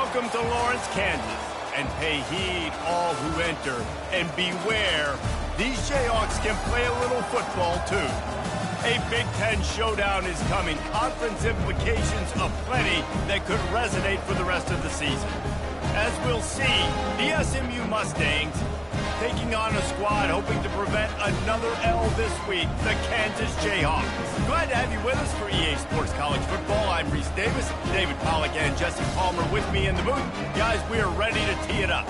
Welcome to Lawrence, Kansas, and pay heed all who enter, and beware, these Jayhawks can play a little football too. A Big Ten showdown is coming, conference implications aplenty that could resonate for the rest of the season. As we'll see, the SMU Mustangs taking on a squad hoping to prevent another L this week, the Kansas Jayhawks. Glad to have you with us for EA Sports College Football. I'm Reese Davis, David Pollack and Jesse Palmer with me in the booth. Guys, we are ready to tee it up.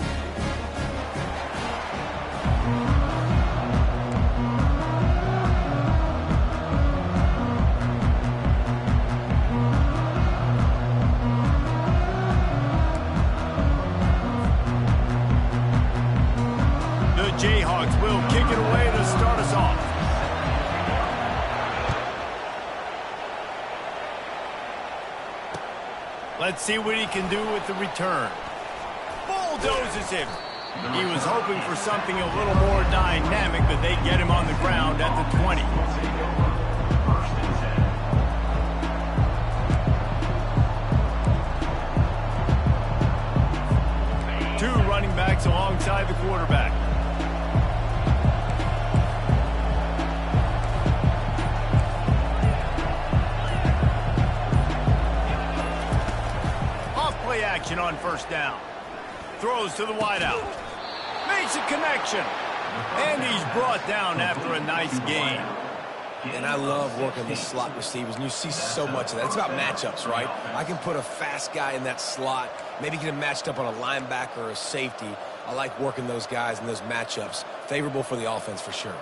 Jayhawks will kick it away to start us off. Let's see what he can do with the return. Bulldozes him. He was hoping for something a little more dynamic, but they get him on the ground at the 20. Two running backs alongside the quarterback. Play action on first down. Throws to the wideout. Makes a connection. And he's brought down after a nice gain. And I love working the slot receivers, and you see so much of that. It's about matchups, right? I can put a fast guy in that slot, maybe get him matched up on a linebacker or a safety. I like working those guys in those matchups. Favorable for the offense for sure.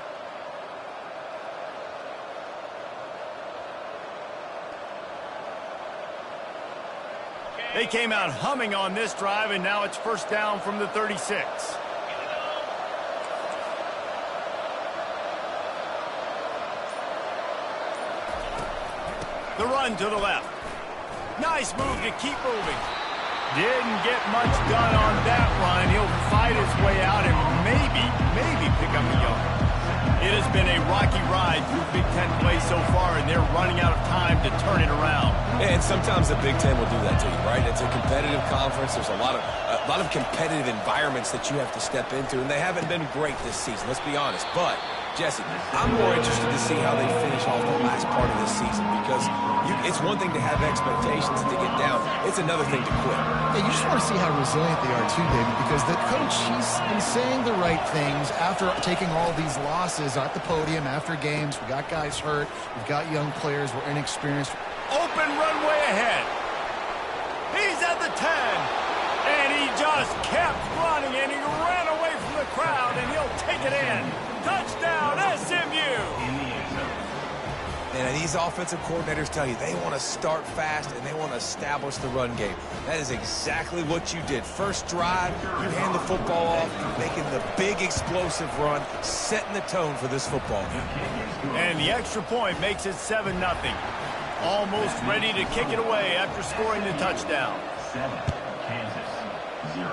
They came out humming on this drive, and now it's first down from the 36. The run to the left. Nice move to keep moving. Didn't get much done on that run. He'll fight his way out and maybe pick up a yard. It has been a rocky ride through Big Ten play so far, and they're running out of time to turn it around. And sometimes the Big Ten will do that to you, right? It's a competitive conference. There's a lot of competitive environments that you have to step into, and they haven't been great this season, let's be honest. But, Jesse, I'm more interested to see how they finish off the last part of this season, because it's one thing to have expectations and to get down. It's another thing to quit. Yeah, you just want to see how resilient they are too, David, because the coach, he's been saying the right things after taking all these losses at the podium after games. We got guys hurt. We've got young players. We're inexperienced. Open runway ahead. He's at the 10. And he just kept running, and he ran away from the crowd, and he'll take it in. Touchdown, SMU. And these offensive coordinators tell you they want to start fast and they want to establish the run game. That is exactly what you did. First drive, you hand the football off, making the big explosive run, setting the tone for this football game. And the extra point makes it 7-0. Almost ready to kick it away after scoring the touchdown. 7, Kansas, 0.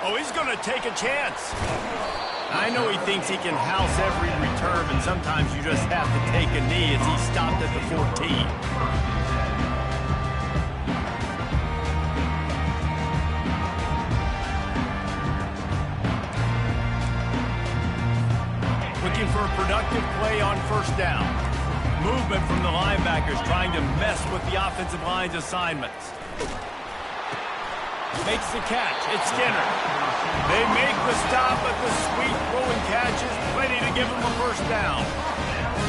Oh, he's going to take a chance. I know he thinks he can house every return, but sometimes you just have to take a knee as he stopped at the 14. Looking for a productive play on first down. Movement from the linebackers trying to mess with the offensive line's assignments. Makes the catch. It's Skinner. They make the stop, but the sweet throwing catch is plenty to give him a first down.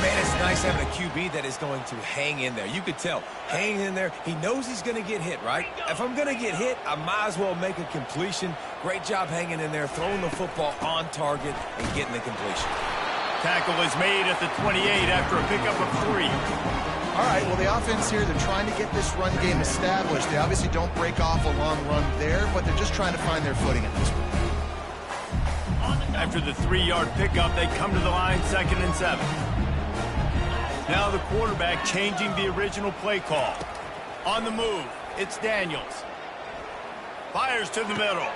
Man, it's nice having a QB that is going to hang in there. You could tell. Hanging in there. He knows he's going to get hit, right? If I'm going to get hit, I might as well make a completion. Great job hanging in there, throwing the football on target, and getting the completion. Tackle is made at the 28 after a pickup of 3. All right, well, the offense here, they're trying to get this run game established. They obviously don't break off a long run there, but they're just trying to find their footing at this point. After the 3-yard pickup, they come to the line 2nd and 7. Now the quarterback changing the original play call. On the move, it's Daniels. Fires to the middle.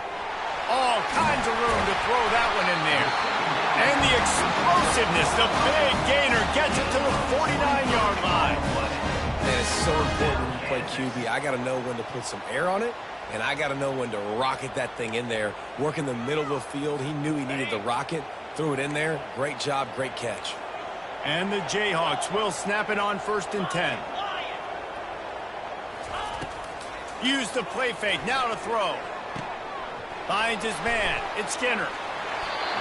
All kinds of room to throw that one in there. And the explosiveness, the big gainer gets it to the 49-yard line. Man, it's so important when you play QB. I got to know when to put some air on it, and I got to know when to rocket that thing in there. Work in the middle of the field. He knew he needed the rocket. Threw it in there. Great job, great catch. And the Jayhawks will snap it on 1st and 10. Use the play fake. Now to throw. Finds his man. It's Skinner.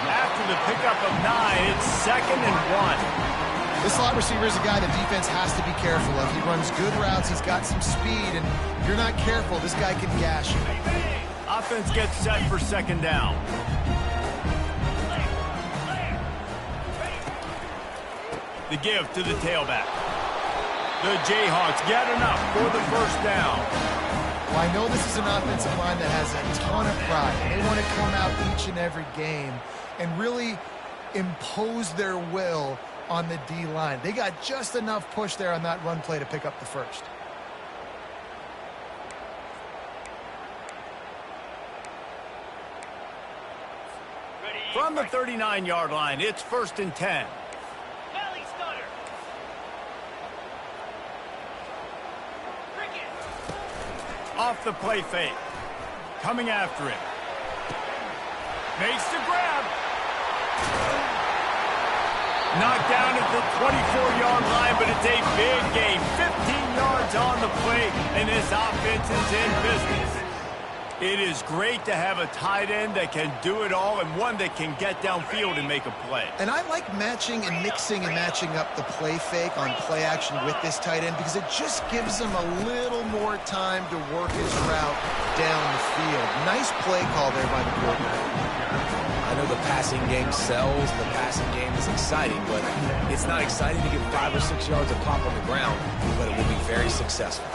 After the pickup of 9, it's 2nd and 1. This slot receiver is a guy the defense has to be careful of. He runs good routes. He's got some speed, and if you're not careful, this guy can gash you. Offense gets set for 2nd down. The give to the tailback. The Jayhawks get enough for the 1st down. Well, I know this is an offensive line that has a ton of pride. They want to come out each and every game and really impose their will on the D-line. They got just enough push there on that run play to pick up the 1st. From the 39-yard line, it's 1st and 10. Off the play fake. Coming after him. Makes the grab. Knocked down at the 24-yard line, but it's a big gain. 15 yards on the play, and this offense is in business. It is great to have a tight end that can do it all and one that can get downfield and make a play. And I like matching and mixing and matching up the play fake on play action with this tight end because it just gives him a little more time to work his route down the field. Nice play call there by the quarterback. I know the passing game sells, the passing game is exciting, but it's not exciting to get 5 or 6 yards of pop on the ground, but it will be very successful.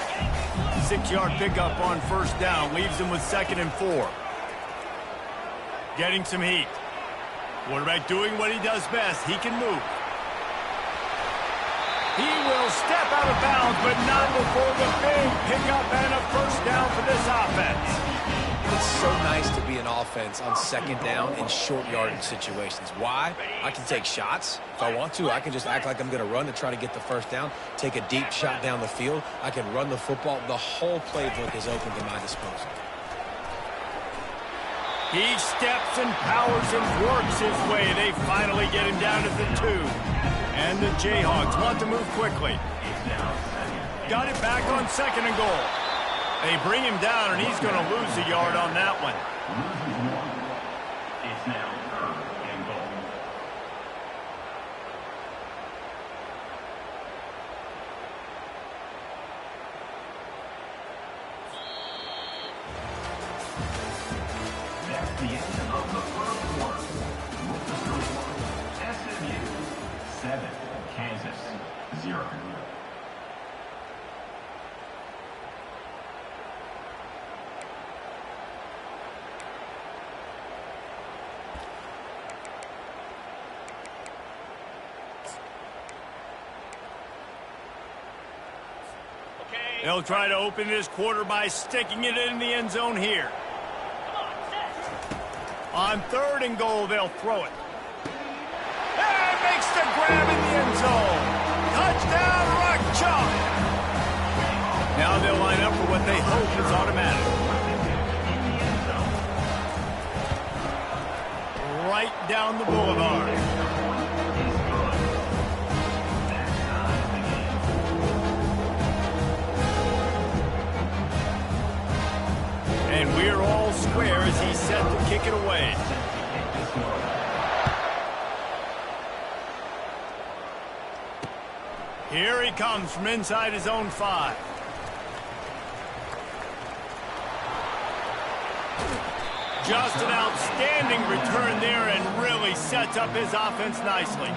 6-yard pickup on 1st down leaves him with 2nd and 4. Getting some heat. Quarterback doing what he does best. He can move. He will step out of bounds, but not before the big pickup and a 1st down for this offense. It's so nice to be an offense on 2nd down in short yardage situations. Why? I can take shots. If I want to, I can just act like I'm going to run to try to get the 1st down, take a deep shot down the field. I can run the football. The whole playbook is open to my disposal. He steps and powers and works his way. They finally get him down at the 2. And the Jayhawks want to move quickly. Got it back on 2nd and goal. They bring him down, and he's going to lose a yard on that one. It's now 3rd and goal. That's the end of the 1st quarter. With the score, SMU 7, Kansas 0. They'll try to open this quarter by sticking it in the end zone here. On 3rd and goal, they'll throw it. And makes the grab in the end zone. Touchdown, Rock Chalk. Now they'll line up for what they hope is automatic. Right down the boulevard. And we're all square as he's set to kick it away. Here he comes from inside his own 5. Just an outstanding return there and really sets up his offense nicely.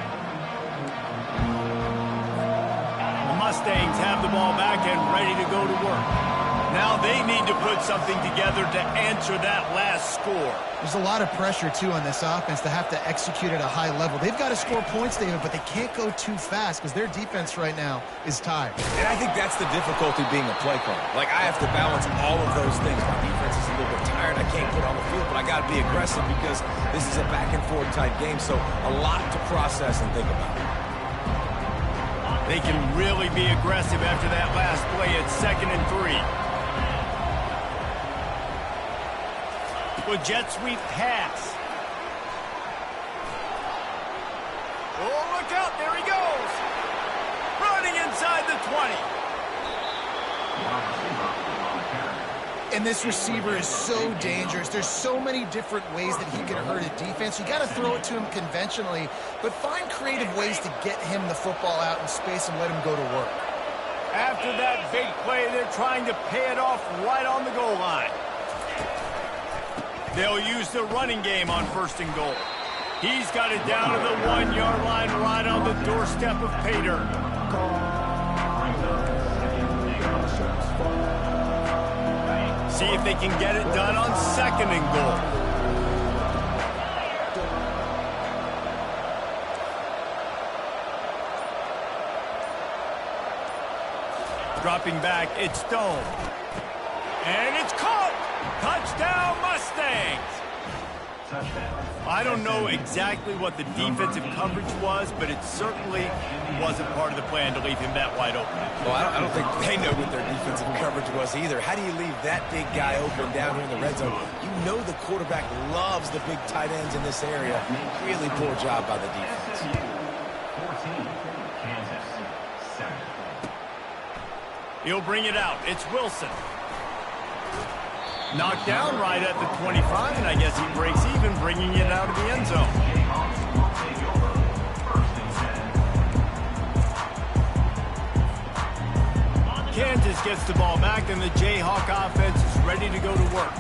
The Mustangs have the ball back and ready to go to work. Now they need to put something together to answer that last score. There's a lot of pressure, too, on this offense to have to execute at a high level. They've got to score points, David, but they can't go too fast because their defense right now is tired. And I think that's the difficulty being a play caller. Like, I have to balance all of those things. My defense is a little bit tired. I can't put on the field, but I got to be aggressive because this is a back-and-forth type game, so a lot to process and think about. They can really be aggressive after that last play at 2nd and 3. With jet sweep pass. Oh, look out. There he goes. Running inside the 20. And this receiver is so dangerous. There's so many different ways that he can hurt a defense. You got to throw it to him conventionally, but find creative ways to get him the football out in space and let him go to work. After that big play, they're trying to pay it off right on the goal line. They'll use the running game on 1st and goal. He's got it down to the 1-yard line right on the doorstep of pay dirt. See if they can get it done on 2nd and goal. Dropping back, it's Stone. And it's caught! Touchdown, Mustangs! I don't know exactly what the defensive coverage was, but it certainly wasn't part of the plan to leave him that wide open. Well, I don't think they know what their defensive coverage was either. How do you leave that big guy open down here in the red zone? You know the quarterback loves the big tight ends in this area. Really poor job by the defense. 14, Kansas, 7. He'll bring it out. It's Wilson. Knocked down right at the 25, and I guess he breaks even, bringing it out of the end zone. Kansas gets the ball back, and the Jayhawk offense is ready to go to work.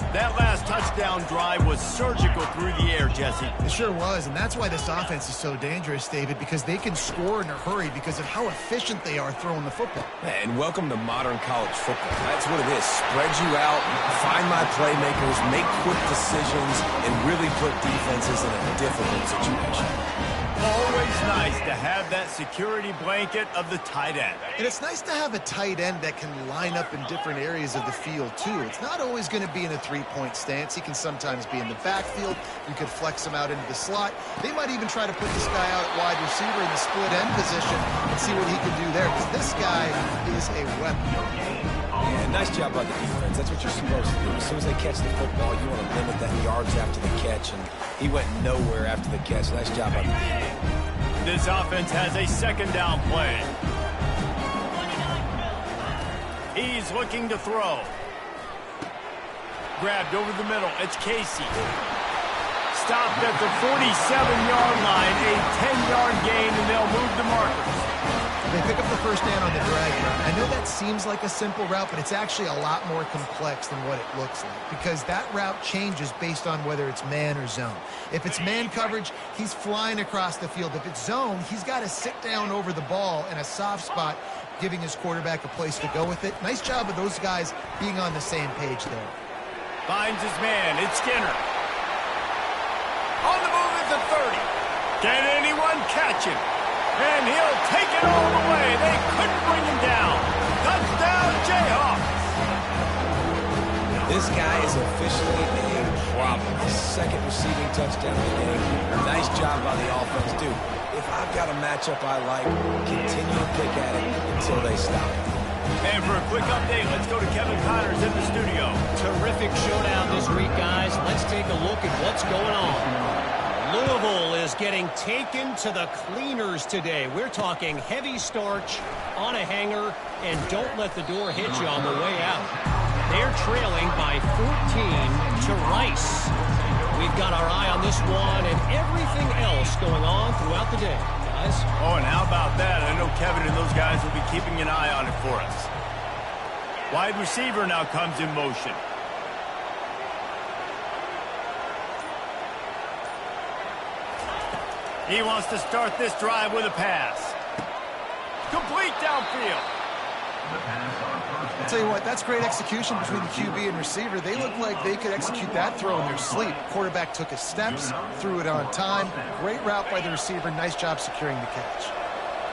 That last touchdown drive was surgical through the air, Jesse. It sure was, and that's why this offense is so dangerous, David, because they can score in a hurry because of how efficient they are throwing the football. And welcome to modern college football. That's what it is. Spread you out, find my playmakers, make quick decisions, and really put defenses in a difficult situation. Always nice to have that security blanket of the tight end. And it's nice to have a tight end that can line up in different areas of the field, too. It's not always going to be in a three-point stance. He can sometimes be in the backfield. You could flex him out into the slot. They might even try to put this guy out at wide receiver in the split end position and see what he can do there, because this guy is a weapon. Yeah, nice job by the defense. That's what you're supposed to do. As soon as they catch the football, you want to limit that yards after the catch, and he went nowhere after the catch. Nice job by the defense. This offense has a 2nd down play. He's looking to throw. Grabbed over the middle. It's Casey. Stopped at the 47-yard line. A 10-yard gain, and they'll move the markers. They pick up the 1st down on the drag route. I know that seems like a simple route, but it's actually a lot more complex than what it looks like, because that route changes based on whether it's man or zone. If it's man coverage, he's flying across the field. If it's zone, he's got to sit down over the ball in a soft spot, giving his quarterback a place to go with it. Nice job of those guys being on the same page there. Finds his man. It's Skinner. On the move at the 30. Can anyone catch him? And he'll take it all the way. They couldn't bring him down. Touchdown, Jayhawks. This guy is officially a problem. His 2nd receiving touchdown of the game. Nice job by the offense, dude. If I've got a matchup I like, continue to pick at it until they stop it. And for a quick update, let's go to Kevin Connors in the studio. Terrific showdown this week, guys. Let's take a look at what's going on. Louisville is getting taken to the cleaners today. We're talking heavy starch on a hanger, and don't let the door hit you on the way out. They're trailing by 14 to Rice. We've got our eye on this one and everything else going on throughout the day, guys. Oh, and how about that? I know Kevin and those guys will be keeping an eye on it for us. Wide receiver now comes in motion. He wants to start this drive with a pass. Complete downfield. I'll tell you what, that's great execution between the QB and receiver. They look like they could execute that throw in their sleep. Quarterback took his steps, threw it on time. Great route by the receiver. Nice job securing the catch.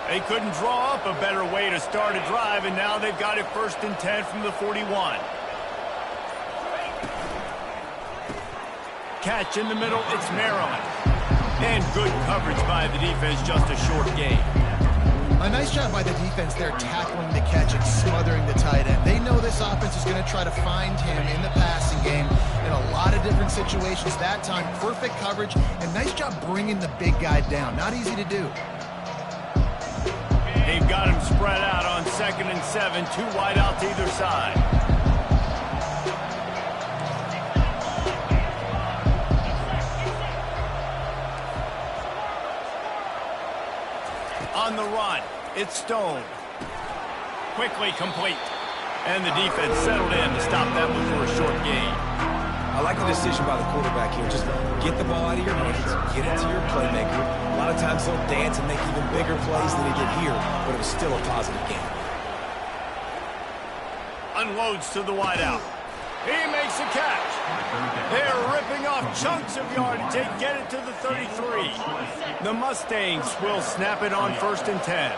They couldn't draw up a better way to start a drive, and now they've got it 1st and 10 from the 41. Catch in the middle, it's Maryland. And good coverage by the defense, just a short gain. A nice job by the defense there, tackling the catch and smothering the tight end. They know this offense is going to try to find him in the passing game in a lot of different situations. That time, perfect coverage, and nice job bringing the big guy down. Not easy to do. They've got him spread out on 2nd and 7, 2 wide out to either side. On the run, it's Stone. Quickly complete. And the defense settled in to stop that one for a short gain. I like the decision by the quarterback here. Just get the ball out of your hands, get it to your playmaker. A lot of times they'll dance and make even bigger plays than he did here, but it was still a positive game. Unloads to the wideout. He makes a catch. They're ripping off chunks of yardage. They get it to the 33. The Mustangs will snap it on 1st and 10.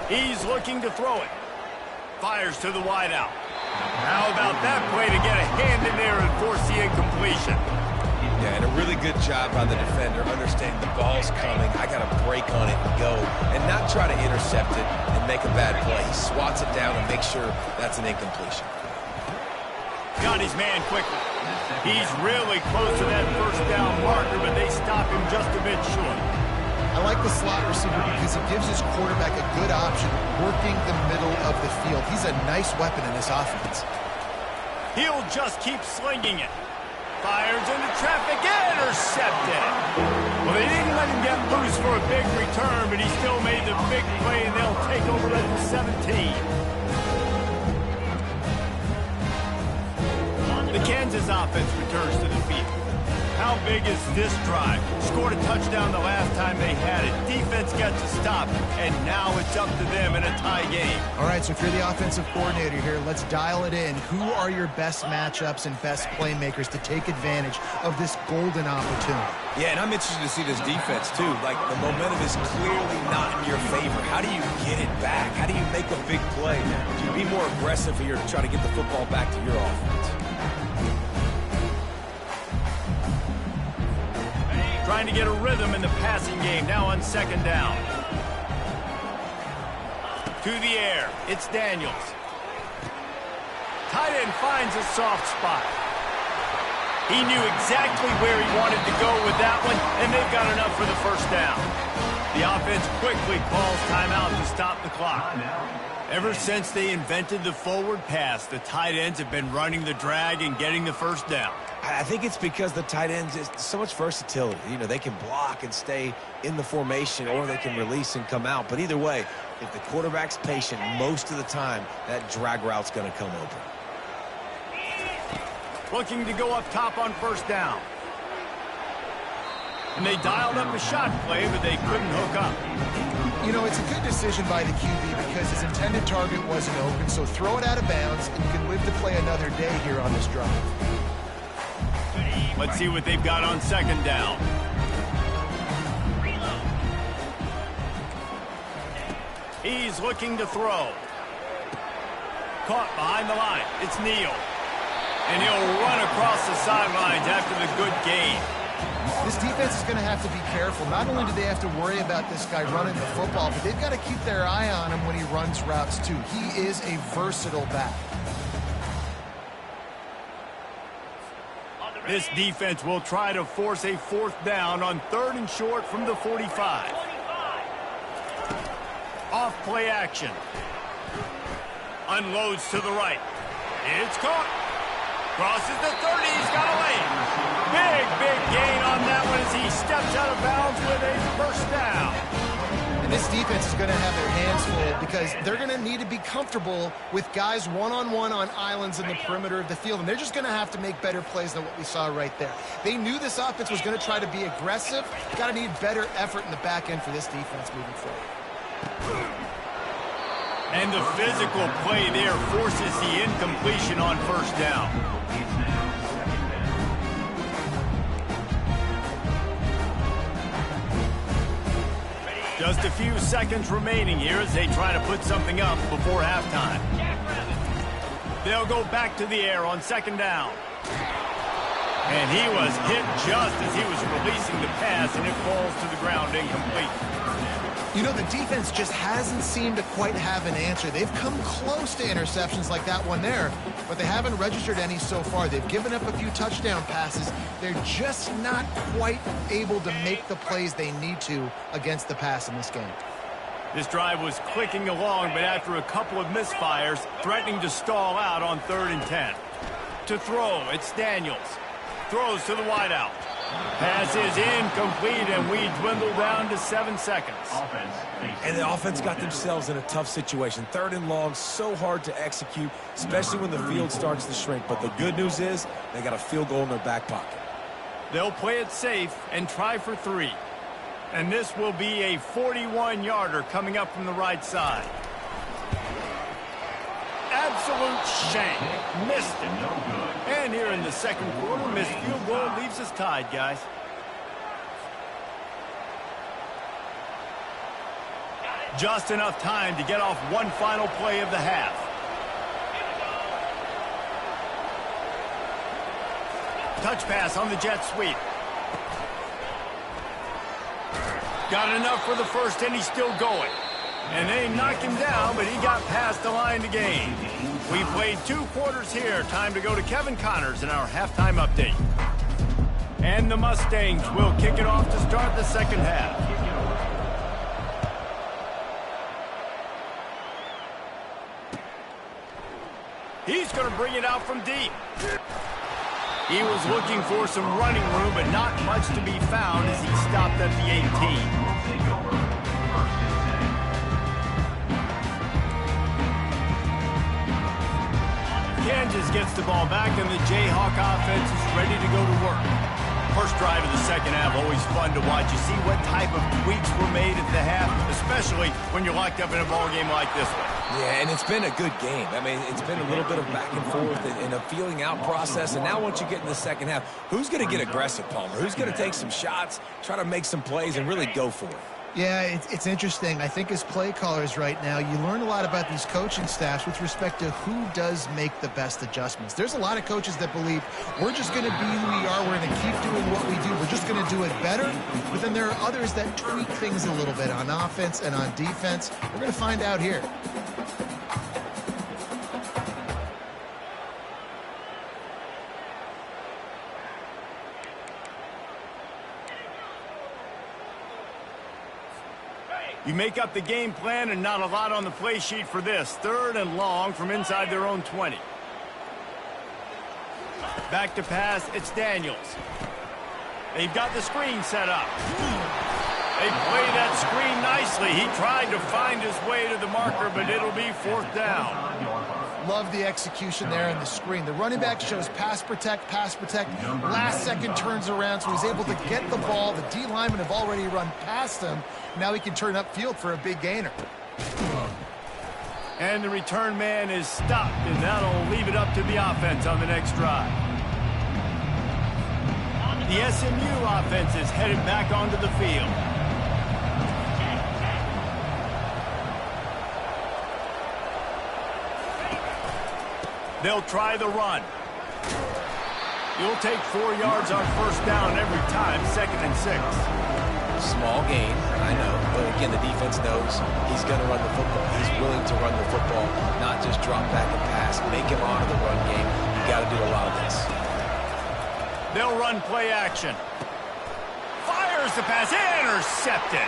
He's looking to throw it. Fires to the wideout. How about that play to get a hand in there and force the incompletion? Yeah, and a really good job by the defender, understanding the ball's coming. I got to break on it and go, and not try to intercept it and make a bad play. He swats it down and makes sure that's an incompletion. Got his man quickly. He's really close to that 1st down marker, but they stop him just a bit short. I like the slot receiver because it gives his quarterback a good option working the middle of the field. He's a nice weapon in this offense. He'll just keep slinging it. Fires into traffic, intercepted. Well, they didn't let him get loose for a big return, but he still made the big play, and they'll take over at the 17. The Kansas offense returns to the field. How big is this drive? Scored a touchdown the last time they had it. Defense got to stop, and now it's up to them in a tie game. All right, so if you're the offensive coordinator here, let's dial it in. Who are your best matchups and best playmakers to take advantage of this golden opportunity? Yeah, and I'm interested to see this defense, too. Like, the momentum is clearly not in your favor. How do you get it back? How do you make a big play? Do you be more aggressive here to try to get the football back to your offense? Trying to get a rhythm in the passing game, now on 2nd down. To the air, it's Daniels. Tight end finds a soft spot. He knew exactly where he wanted to go with that one, and they've got enough for the 1st down. The offense quickly calls timeout to stop the clock. Ever since they invented the forward pass, the tight ends have been running the drag and getting the 1st down. I think it's because the tight ends is so much versatility. You know, they can block and stay in the formation, or they can release and come out. But either way, if the quarterback's patient most of the time, that drag route's going to come open. Looking to go up top on 1st down. And they dialed up a shot play, but they couldn't hook up. You know, it's a good decision by the QB because his intended target wasn't open, so throw it out of bounds, and you can live to play another day here on this drive. Let's see what they've got on 2nd down. He's looking to throw. Caught behind the line. It's Neal. And he'll run across the sidelines after the good gain. This defense is going to have to be careful. Not only do they have to worry about this guy running the football, but they've got to keep their eye on him when he runs routes too. He is a versatile back. This defense will try to force a 4th down on 3rd and short from the 45. Off play action. Unloads to the right. It's caught. Crosses the 30. He's got away. Big gain on that one as he steps out of bounds with a 1st down. And this defense is going to have their hands full because they're going to need to be comfortable with guys one-on-one on islands in the perimeter of the field, and they're just going to have to make better plays than what we saw right there. They knew this offense was going to try to be aggressive. Got to need better effort in the back end for this defense moving forward. And the physical play there forces the incompletion on 1st down. Just a few seconds remaining here as they try to put something up before halftime. They'll go back to the air on second down. And he was hit just as he was releasing the pass, and it falls to the ground incomplete. You know, the defense just hasn't seemed to quite have an answer. They've come close to interceptions like that one there, but they haven't registered any so far. They've given up a few touchdown passes. They're just not quite able to make the plays they need to against the pass in this game. This drive was clicking along, but after a couple of misfires, threatening to stall out on 3rd and 10. To throw, it's Daniels. Throws to the wideout. Pass is incomplete, and we dwindle down to 7 seconds. And the offense got themselves in a tough situation. 3rd and long, so hard to execute, especially when the field starts to shrink. But the good news is they got a field goal in their back pocket. They'll play it safe and try for 3. And this will be a 41-yarder coming up from the right side. Absolute shame. Missed it. No good. And here in the second quarter, missed field goal leaves us tied, guys. Just enough time to get off one final play of the half. Touch pass on the jet sweep. Got enough for the first, and he's still going. And they knocked him down, but he got past the line to gain. We played 2 quarters here. Time to go to Kevin Connors in our halftime update. And the Mustangs will kick it off to start the second half. He's going to bring it out from deep. He was looking for some running room, but not much to be found as he stopped at the 18. Kansas gets the ball back, and the Jayhawk offense is ready to go to work. First drive of the second half, always fun to watch. You see what type of tweaks were made at the half, especially when you're locked up in a ball game like this one. Yeah, and it's been a good game. I mean, it's been a little bit of back and forth and a feeling out process. And now once you get in the second half, who's going to get aggressive, Palmer? Who's going to take some shots, try to make some plays, and really go for it? Yeah, it's interesting. I think as play callers right now, you learn a lot about these coaching staffs with respect to who does make the best adjustments. There's a lot of coaches that believe we're just going to be who we are. We're going to keep doing what we do. We're just going to do it better. But then there are others that tweak things a little bit on offense and on defense. We're going to find out here. You make up the game plan, and not a lot on the play sheet for this. 3rd and long from inside their own 20. Back to pass, it's Daniels. They've got the screen set up. They play that screen nicely. He tried to find his way to the marker, but it'll be 4th down. Love the execution there in the screen. The running back shows pass protect. Last second turns around, so he's able to get the ball. The D linemen have already run past him. Now he can turn upfield for a big gainer. And the return man is stopped, and that'll leave it up to the offense on the next drive. The SMU offense is headed back onto the field. They'll try the run. You'll take 4 yards on first down every time, 2nd and 6. Small gain, I know. But again, the defense knows he's going to run the football. He's willing to run the football, not just drop back and pass. Make him honor the run game. You got to do a lot of this. They'll run play action. Fires the pass. Intercepted.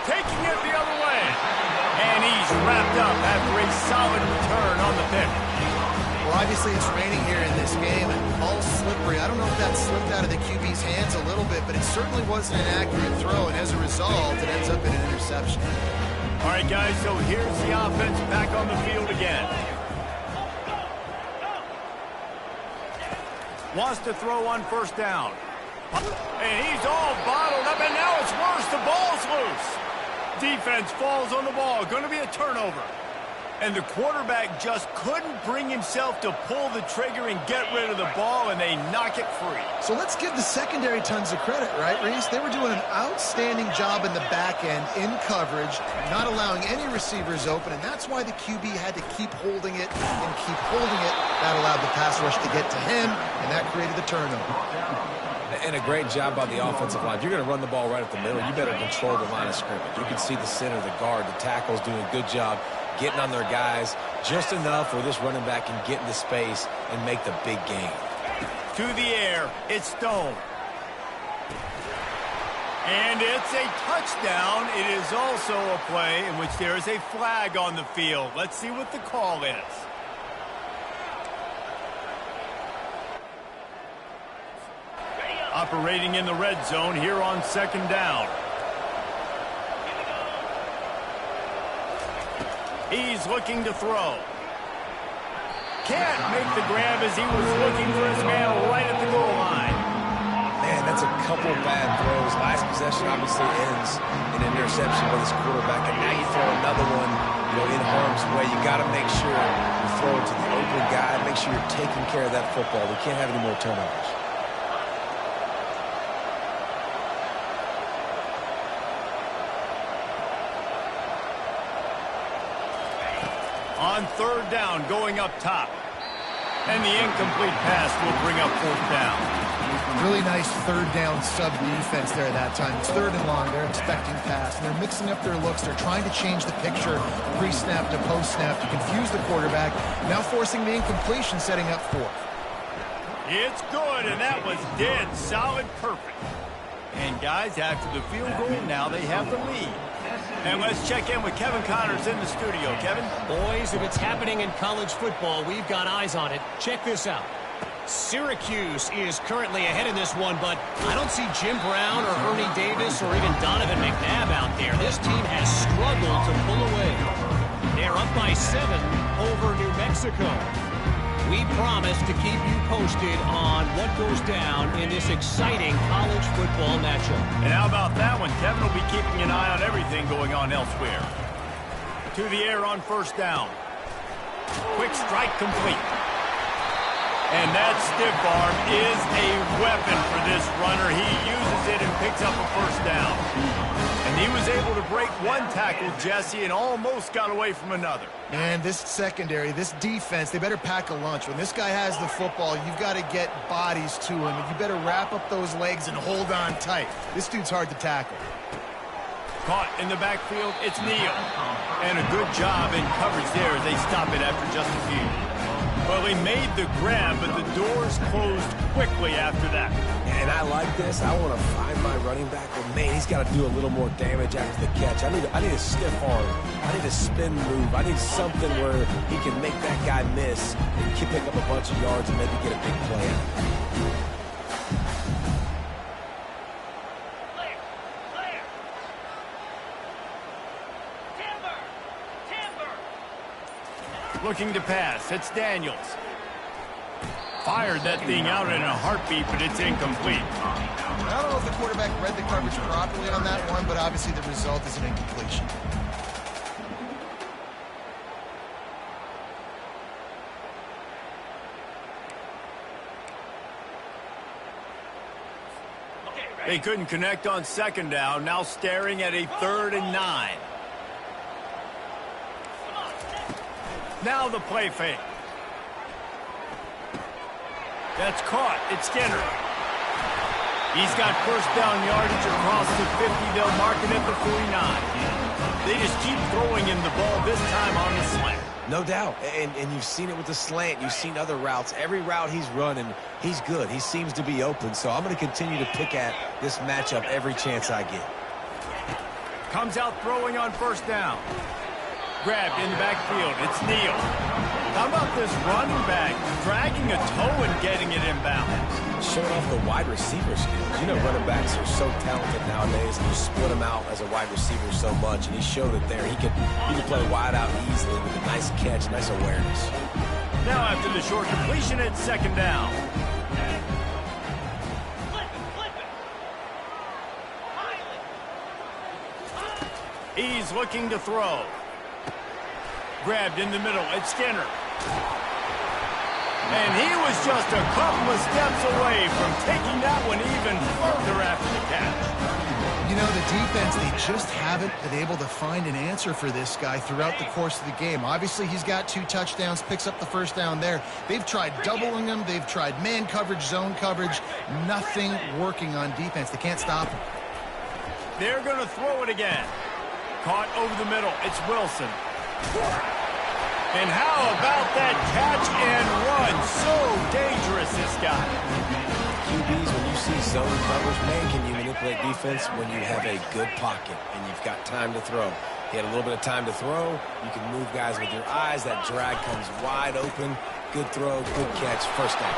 Taking it the other way. And he's wrapped up after a solid return on the pick. Well, obviously it's raining here in this game and all slippery. I don't know if that slipped out of the QB's hands a little bit, but it certainly wasn't an accurate throw, and as a result, it ends up in an interception. All right, guys, so here's the offense back on the field again. Wants to throw on first down. And he's all bottled up, and now it's worse. The ball's loose. Defense falls on the ball. Going to be a turnover. And the quarterback just couldn't bring himself to pull the trigger and get rid of the ball, and they knock it free. So let's give the secondary tons of credit, right, Reese? They were doing an outstanding job in the back end, in coverage, not allowing any receivers open, and that's why the QB had to keep holding it and keep holding it. That allowed the pass rush to get to him, and that created the turnover. And a great job by the offensive line. If you're going to run the ball right at the middle, you better control the line of scrimmage. You can see the center, the guard, the tackles doing a good job getting on their guys just enough where this running back can get into space and make the big gain. To the air, it's Stone. And it's a touchdown. It is also a play in which there is a flag on the field. Let's see what the call is. Operating in the red zone here on second down. He's looking to throw. Can't make the grab as he was looking for his man right at the goal line. Man, that's a couple bad throws. Last possession obviously ends in an interception by this quarterback, and now you throw another one, in harm's way. You got to make sure you throw it to the open guy. Make sure you're taking care of that football. We can't have any more turnovers. On third down, going up top. And the incomplete pass will bring up fourth down. Really nice third down sub defense there that time. It's third and long. They're expecting pass, and they're mixing up their looks. They're trying to change the picture pre-snap to post-snap to confuse the quarterback, now forcing the incompletion, setting up fourth. It's good, and that was dead solid perfect. And guys, after the field goal, now they have the lead. And let's check in with Kevin Connors in the studio. Kevin? Boys, if it's happening in college football, we've got eyes on it. Check this out. Syracuse is currently ahead in this one, but I don't see Jim Brown or Ernie Davis or even Donovan McNabb out there. This team has struggled to pull away. They're up by 7 over New Mexico. We promise to keep you posted on what goes down in this exciting college football matchup. And how about that one? Kevin will be keeping an eye on everything going on elsewhere. To the air on first down. Quick strike complete. And that stiff arm is a weapon for this runner. He uses it and picks up a first down. And he was able to break one tackle, Jesse, and almost got away from another. And this secondary, this defense, they better pack a lunch. When this guy has the football, you've got to get bodies to him. You better wrap up those legs and hold on tight. This dude's hard to tackle. Caught in the backfield, it's Neal. And a good job in coverage there as they stop it after just a few. Well, they made the grab, but the doors closed quickly after that. And I like this. I want to find my running back, but man, he's got to do a little more damage after the catch. I need a stiff arm. I need a spin move. I need something where he can make that guy miss and pick up a bunch of yards and maybe get a big play out. Looking to pass. It's Daniels. Fired that thing out in a heartbeat, but it's incomplete. I don't know if the quarterback read the coverage properly on that one, but obviously the result is an incompletion. They couldn't connect on second down. Now staring at a 3rd and 9. Now the play fake. That's caught. It's Skinner. He's got first down yardage across the 50. They'll mark it at the 49. They just keep throwing him the ball, this time on the slant. No doubt. And you've seen it with the slant. You've seen other routes. Every route he's running, he's good. He seems to be open. So I'm going to continue to pick at this matchup every chance I get. Comes out throwing on first down. Grabbed in the backfield. It's Neal. How about this running back dragging a toe and getting it inbound? Showing off the wide receiver skills. You know, running backs are so talented nowadays, and you split them out as a wide receiver so much, and he showed it there. He could play wide out easily with a nice catch, nice awareness. Now after the short completion, it's second down. He's looking to throw. Grabbed in the middle. It's Skinner. And he was just a couple of steps away from taking that one even further after the catch. You know, the defense, they just haven't been able to find an answer for this guy throughout the course of the game. Obviously, he's got 2 touchdowns, picks up the first down there. They've tried doubling him. They've tried man coverage, zone coverage. Nothing working on defense. They can't stop him. They're going to throw it again. Caught over the middle. It's Wilson. And how about that catch and run? So dangerous, this guy. QBs, when you see zone coverage, man, can you manipulate defense when you have a good pocket and you've got time to throw? He had a little bit of time to throw. You can move guys with your eyes. That drag comes wide open. Good throw, good catch, first down.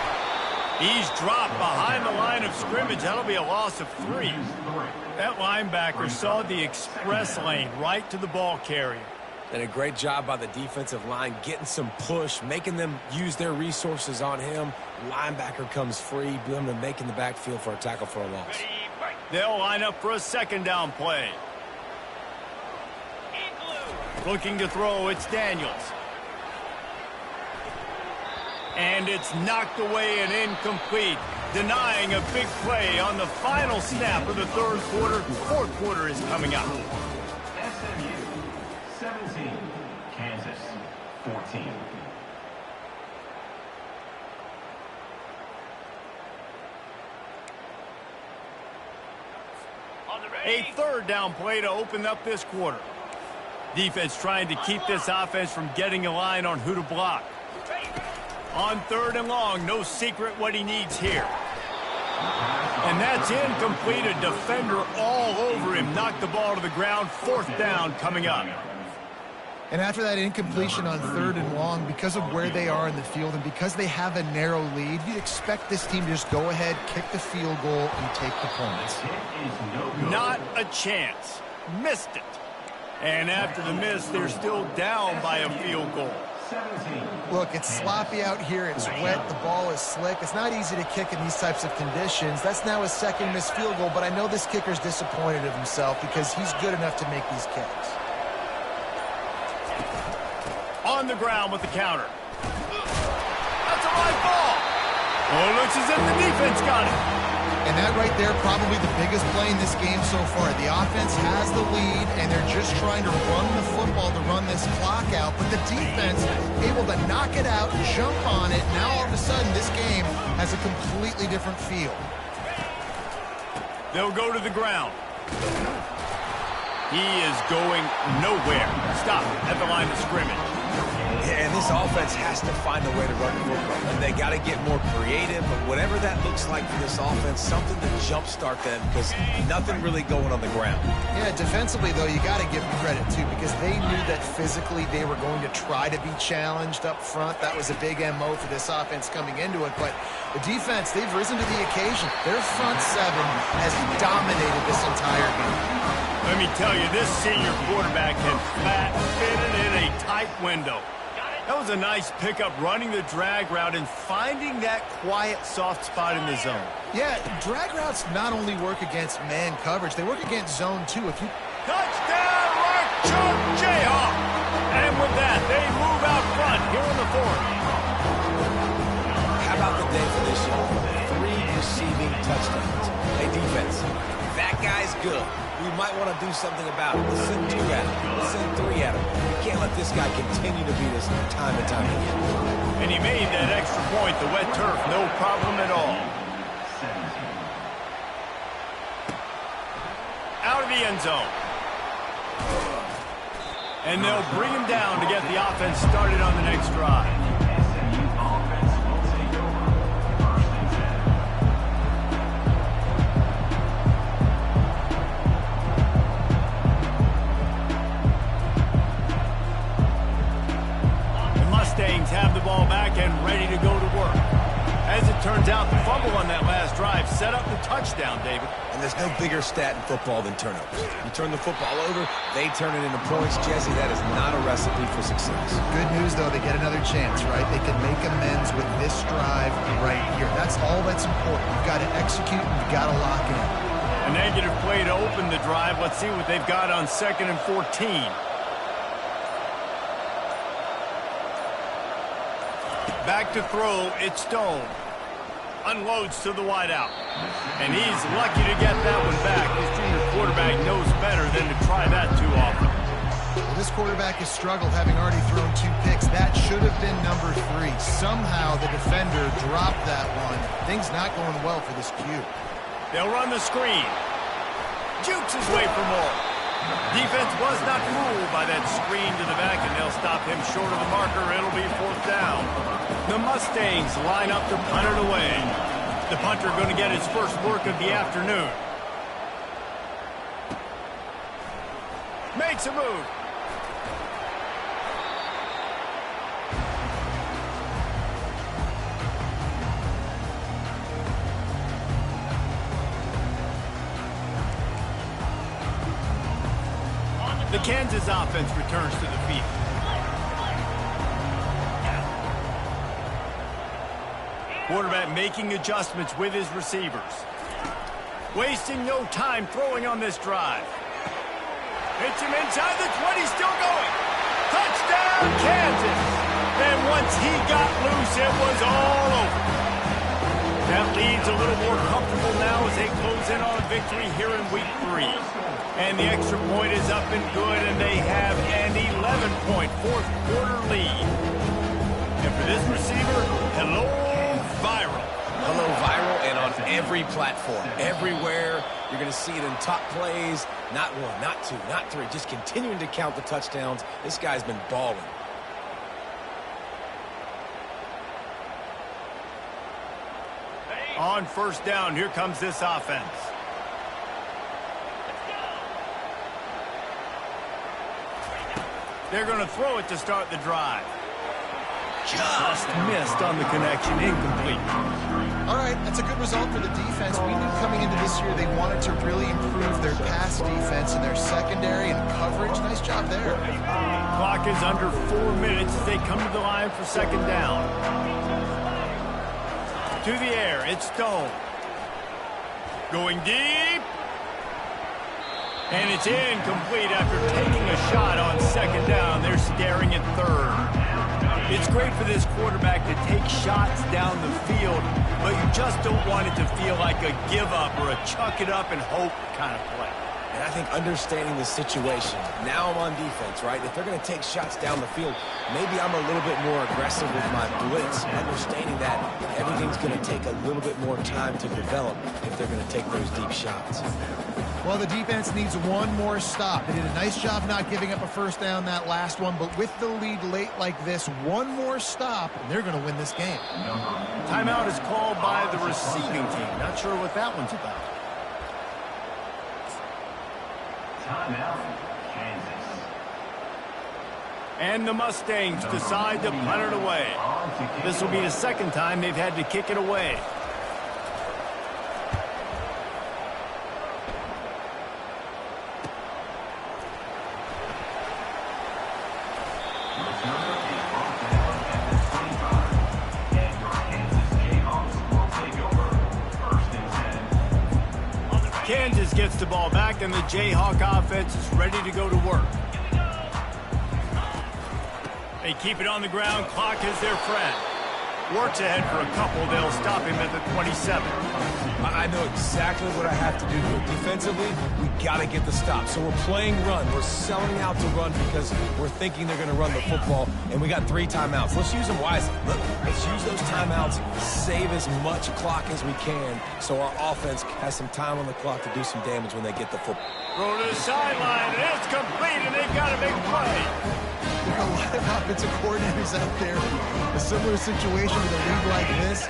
He's dropped behind the line of scrimmage. That'll be a loss of 3. That linebacker saw the express lane right to the ball carrier. And a great job by the defensive line, getting some push, making them use their resources on him. Linebacker comes free, them making the backfield for a tackle for a loss. They'll line up for a second down play. Looking to throw, it's Daniels. And it's knocked away and incomplete, denying a big play on the final snap of the third quarter. Fourth quarter is coming up. SMU 17, Kansas 14. A third down play to open up this quarter. Defense trying to keep this offense from getting a line on who to block. On 3rd and long, no secret what he needs here. And that's incomplete. A defender all over him. Knocked the ball to the ground. 4th down coming up. And after that incompletion on 3rd and long, because of where they are in the field and because they have a narrow lead, you'd expect this team to just go ahead, kick the field goal, and take the points. Not a chance. Missed it. And after the miss, they're still down by a field goal. Look, it's sloppy out here. It's wet. The ball is slick. It's not easy to kick in these types of conditions. That's now his 2nd missed field goal, but I know this kicker's disappointed of himself because he's good enough to make these kicks. On the ground with the counter. That's a live ball. Oh, it looks as if the defense got it. And that right there, probably the biggest play in this game so far. The offense has the lead, and they're just trying to run the football to run this clock out. But the defense able to knock it out, jump on it. Now all of a sudden, this game has a completely different feel. They'll go to the ground. He is going nowhere. Stop at the line of scrimmage. Yeah, and this offense has to find a way to run the football. And they got to get more creative, but whatever that looks like for this offense, something to jumpstart them because nothing really going on the ground. Yeah, defensively, though, you got to give them credit, too, because they knew that physically they were going to try to be challenged up front. That was a big MO for this offense coming into it. But the defense, they've risen to the occasion. Their front 7 has dominated this entire game. Let me tell you, this senior quarterback can flat fit it in a tight window. That was a nice pickup, running the drag route and finding that quiet, soft spot in the zone. Yeah, drag routes not only work against man coverage, they work against zone, too. If you Touchdown, Lark Jayhawk! And with that, they move out front here in the 4th. How about the day for this young man? 3 receiving touchdowns. Hey, defense, that guy's good. We might want to do something about it. Let's send 2 at him. Let's send 3 at him. We can't let this guy continue to beat us time and time again. And he made that extra point, the wet turf, no problem at all. Out of the end zone. And they'll bring him down to get the offense started on the next drive. Mustangs have the ball back and ready to go to work. As it turns out, the fumble on that last drive set up the touchdown, David. And there's no bigger stat in football than turnovers. You turn the football over, they turn it into points. Jesse, that is not a recipe for success. Good news, though, they get another chance, right? They can make amends with this drive right here. That's all that's important. You've got to execute, and you've got to lock in. A negative play to open the drive. Let's see what they've got on 2nd and 14. Back to throw, it's Stone. Unloads to the wideout. And he's lucky to get that one back. His junior quarterback knows better than to try that too often. Well, this quarterback has struggled, having already thrown 2 picks. That should have been number 3. Somehow the defender dropped that one. Things not going well for this Q. They'll run the screen. Jukes his way for more. Defense was not fooled by that screen to the back, and they'll stop him short of the marker. It'll be 4th down. The Mustangs line up to punt it away. The punter going to get his first work of the afternoon. Makes a move. The Kansas offense returns to the field. Quarterback making adjustments with his receivers. Wasting no time throwing on this drive. Hits him inside the 20, still going. Touchdown, Kansas! And once he got loose, it was all over. That lead's a little more comfortable now as they close in on a victory here in week 3. And the extra point is up and good, and they have an 11-point fourth-quarter lead. And for this receiver, hello, viral. Hello, viral, and on every platform, everywhere. You're going to see it in top plays. Not 1, not 2, not 3. Just continuing to count the touchdowns. This guy's been balling. On first down, here comes this offense. They're going to throw it to start the drive. Just missed on the connection, incomplete. All right, that's a good result for the defense. We knew coming into this year they wanted to really improve their pass defense and their secondary and coverage. Nice job there. Clock is under 4 minutes as they come to the line for second down. To the air, it's Stone. Going deep. And it's incomplete after taking a shot on second down. They're staring at third. It's great for this quarterback to take shots down the field, but you just don't want it to feel like a give-up or a chuck it up and hope kind of play. And I think understanding the situation, now I'm on defense, right? If they're going to take shots down the field, maybe I'm a little bit more aggressive with my blitz, understanding that everything's going to take a little bit more time to develop if they're going to take those deep shots. Well, the defense needs one more stop. They did a nice job not giving up a first down that last one, but with the lead late like this, one more stop, and they're going to win this game. Timeout is called by the receiving team. Not sure what that one's about. Timeout, Kansas. And the Mustangs decide to punt it away. This will be the second time they've had to kick it away. Kansas gets the ball back, and the Jayhawk offense is ready to go to work. They keep it on the ground. Clock is their friend. Works ahead for a couple. They'll stop him at the 27. I know exactly what I have to do here. Defensively, we got to get the stop. So we're playing run. We're selling out to run because we're thinking they're going to run the football, and we got 3 timeouts. Let's use them wisely. Let's use those timeouts, save as much clock as we can so our offense has some time on the clock to do some damage when they get the football. Throw to the sideline, and it's complete, and they've got a big play. There are a lot of offensive coordinators out there. A similar situation with a league like this.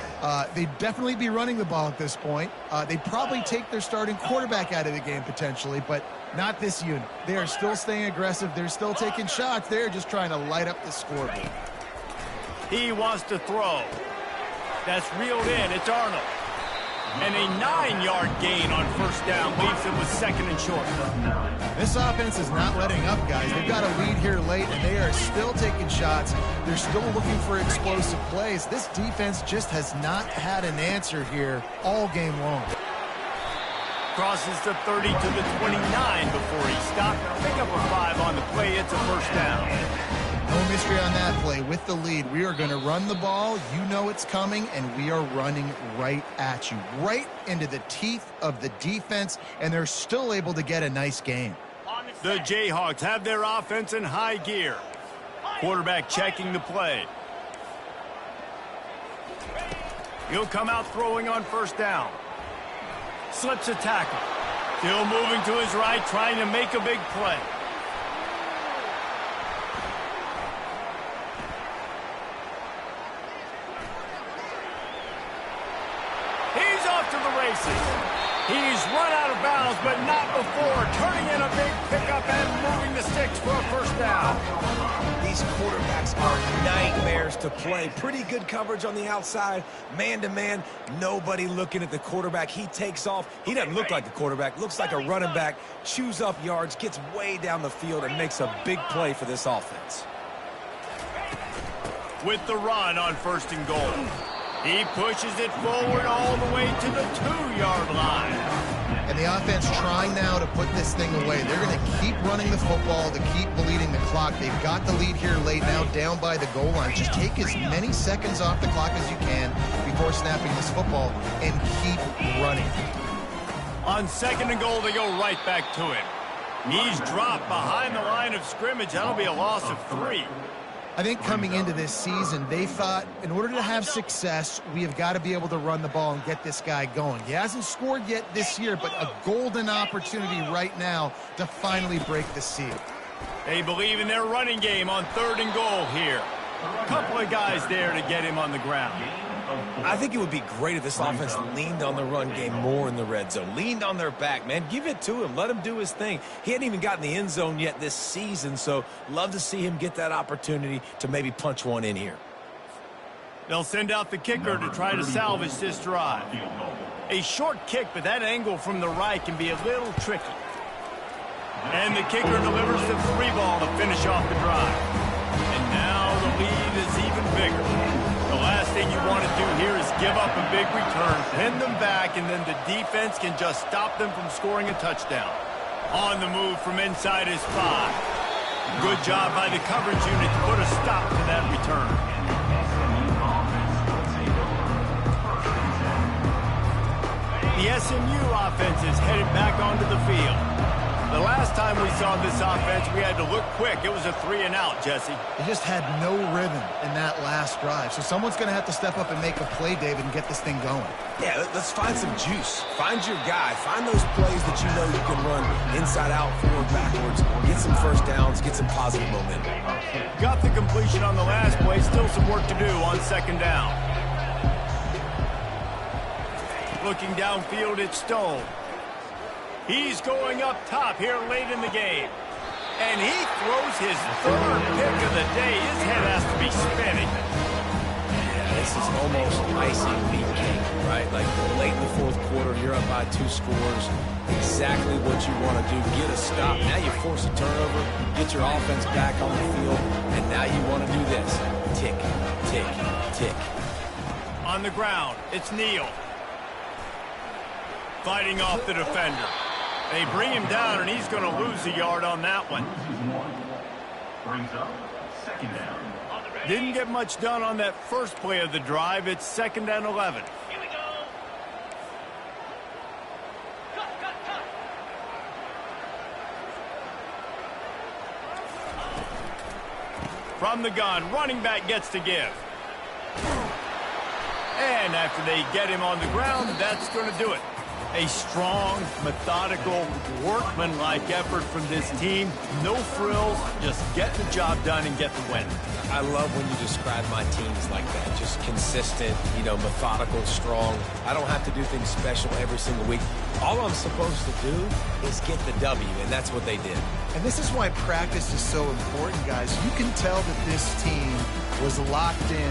They'd definitely be running the ball at this point. They'd probably take their starting quarterback out of the game potentially, but not this unit. They are still staying aggressive. They're still taking shots. They're just trying to light up the scoreboard. He wants to throw. That's reeled in. It's Arnold. And a 9-yard gain on first down leaves him with second and short. This offense is not letting up, guys. They've got a lead here late, and they are still taking shots. They're still looking for explosive plays. This defense just has not had an answer here all game long. Crosses the 30 to the 29 before he stopped. Pick up a 5 on the play. It's a first down. No mystery on that play. With the lead, we are going to run the ball. You know it's coming, and we are running right at you, right into the teeth of the defense, and they're still able to get a nice game. The Jayhawks have their offense in high gear. Quarterback checking the play. He'll come out throwing on first down. Slips a tackle. Still moving to his right, trying to make a big play. He's off to the races. He's run out of bounds, but not before turning in a big pickup and moving the sticks for a first down. These quarterbacks are nightmares to play. Pretty good coverage on the outside. Man-to-man, nobody looking at the quarterback. He takes off. He doesn't look like a quarterback. Looks like a running back. Chews up yards, gets way down the field, and makes a big play for this offense. With the run on first and goal. He pushes it forward all the way to the 2-yard line. And the offense trying now to put this thing away. They're going to keep running the football to keep bleeding the clock. They've got the lead here late, now down by the goal line. Just take as many seconds off the clock as you can before snapping this football and keep running. On second and goal, they go right back to him. He's dropped behind the line of scrimmage. That'll be a loss of 3. I think coming into this season, they thought in order to have success, we have got to be able to run the ball and get this guy going. He hasn't scored yet this year, but a golden opportunity right now to finally break the seal. They believe in their running game on third and goal here. A couple of guys there to get him on the ground. I think it would be great if this offense leaned on the run game more in the red zone. Leaned on their back, man. Give it to him. Let him do his thing. He hadn't even gotten the end zone yet this season, so love to see him get that opportunity to maybe punch one in here. They'll send out the kicker to try to salvage this drive. A short kick, but that angle from the right can be a little tricky. And the kicker delivers the 3 ball to finish off the drive. And now the lead is even bigger. The last thing you want to do here is give up a big return, pin them back, and then the defense can just stop them from scoring a touchdown. On the move from inside his 5. Good job by the coverage unit to put a stop to that return. The SMU offense is headed back onto the field. The last time we saw this offense, we had to look quick. It was a 3-and-out, Jesse. They just had no rhythm in that last drive. So someone's going to have to step up and make a play, David, and get this thing going. Yeah, let's find some juice. Find your guy. Find those plays that you know you can run inside out, forward, backwards. Get some first downs. Get some positive momentum. Got the completion on the last play. Still some work to do on second down. Looking downfield, it's Stone. He's going up top here late in the game. And he throws his 3rd pick of the day. His head has to be spinning. Yeah, this is almost icing meat cake, right? Like late in the 4th quarter, you're up by 2 scores. Exactly what you want to do. Get a stop. Now you force a turnover. Get your offense back on the field. And now you want to do this. Tick, tick, tick. On the ground, it's Neal. Fighting off the defender. They bring him down, and he's going to lose a yard on that one. Brings up second down. Didn't get much done on that first play of the drive. It's 2nd and 11. Here we go. Cut. From the gun, running back gets to give. And after they get him on the ground, that's going to do it. A strong, methodical, workmanlike effort from this team. No frills, just get the job done and get the win. I love when you describe my teams like that. Just consistent, methodical, strong. I don't have to do things special every single week. All I'm supposed to do is get the W, and that's what they did. And this is why practice is so important, guys. You can tell that this team was locked in.